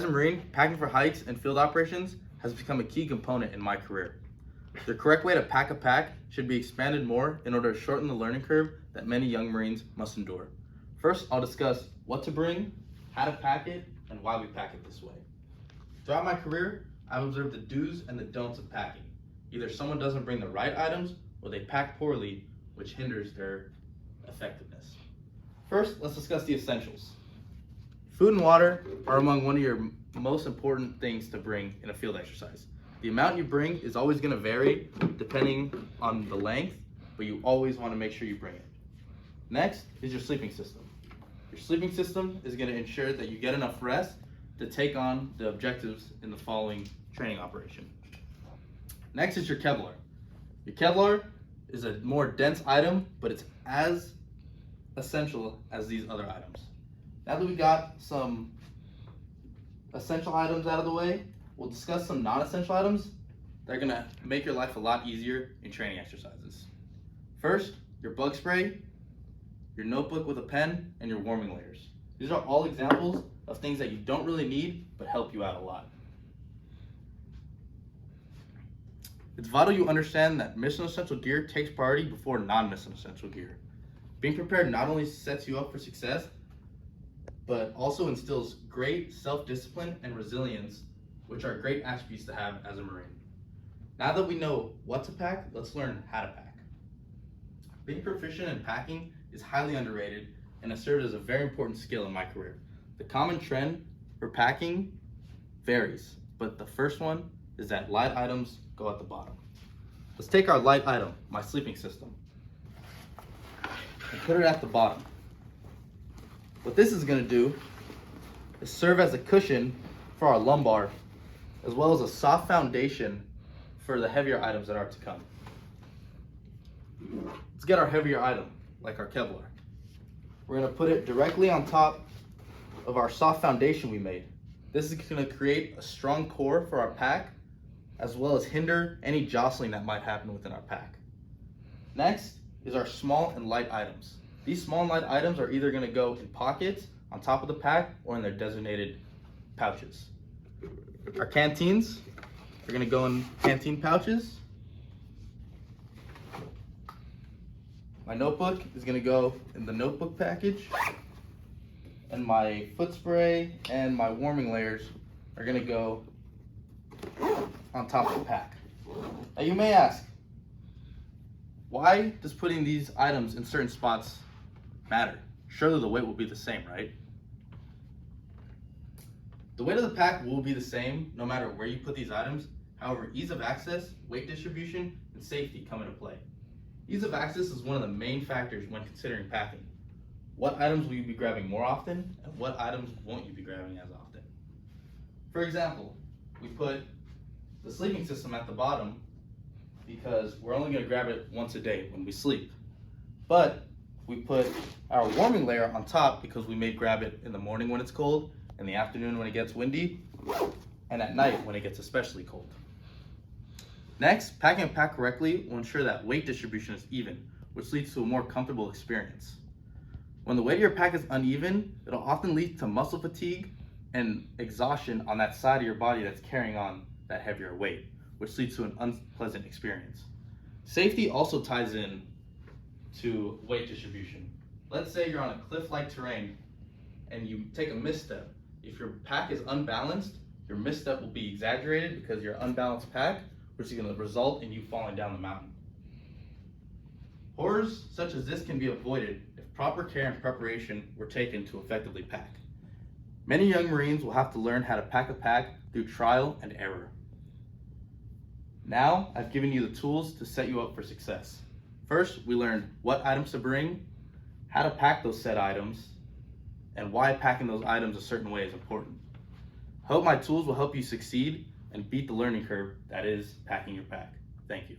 As a Marine, packing for hikes and field operations has become a key component in my career. The correct way to pack a pack should be expanded more in order to shorten the learning curve that many young Marines must endure. First, I'll discuss what to bring, how to pack it, and why we pack it this way. Throughout my career, I've observed the do's and the don'ts of packing. Either someone doesn't bring the right items or they pack poorly, which hinders their effectiveness. First, let's discuss the essentials. Food and water are among one of your most important things to bring in a field exercise. The amount you bring is always going to vary depending on the length, but you always want to make sure you bring it. Next is your sleeping system. Your sleeping system is going to ensure that you get enough rest to take on the objectives in the following training operation. Next is your Kevlar. Your Kevlar is a more dense item, but it's as essential as these other items. Now that we got some essential items out of the way, we'll discuss some non-essential items that are gonna make your life a lot easier in training exercises. First, your bug spray, your notebook with a pen, and your warming layers. These are all examples of things that you don't really need, but help you out a lot. It's vital you understand that mission essential gear takes priority before non-mission essential gear. Being prepared not only sets you up for success, but also instills great self-discipline and resilience, which are great attributes to have as a Marine. Now that we know what to pack, let's learn how to pack. Being proficient in packing is highly underrated and has served as a very important skill in my career. The common trend for packing varies, but the first one is that light items go at the bottom. Let's take our light item, my sleeping system, and put it at the bottom. What this is going to do is serve as a cushion for our lumbar, as well as a soft foundation for the heavier items that are to come. Let's get our heavier item, like our Kevlar. We're going to put it directly on top of our soft foundation we made. This is going to create a strong core for our pack, as well as hinder any jostling that might happen within our pack. Next is our small and light items. These small and light items are either going to go in pockets on top of the pack or in their designated pouches. Our canteens are going to go in canteen pouches. My notebook is going to go in the notebook package. And my foot spray and my warming layers are going to go on top of the pack. Now you may ask, why does putting these items in certain spots matter? Surely the weight will be the same, right? The weight of the pack will be the same no matter where you put these items. However, ease of access, weight distribution, and safety come into play. Ease of access is one of the main factors when considering packing. What items will you be grabbing more often, and what items won't you be grabbing as often? For example, we put the sleeping system at the bottom because we're only going to grab it once a day when we sleep. But we put our warming layer on top because we may grab it in the morning when it's cold, in the afternoon when it gets windy, and at night when it gets especially cold. Next, packing a pack correctly will ensure that weight distribution is even, which leads to a more comfortable experience. When the weight of your pack is uneven, it'll often lead to muscle fatigue and exhaustion on that side of your body that's carrying on that heavier weight, which leads to an unpleasant experience. Safety also ties in to weight distribution. Let's say you're on a cliff-like terrain and you take a misstep. If your pack is unbalanced, your misstep will be exaggerated because you're unbalanced pack, which is going to result in you falling down the mountain. Horrors such as this can be avoided if proper care and preparation were taken to effectively pack. Many young Marines will have to learn how to pack a pack through trial and error. Now, I've given you the tools to set you up for success. First, we learned what items to bring, how to pack those said items, and why packing those items a certain way is important. I hope my tools will help you succeed and beat the learning curve that is packing your pack. Thank you.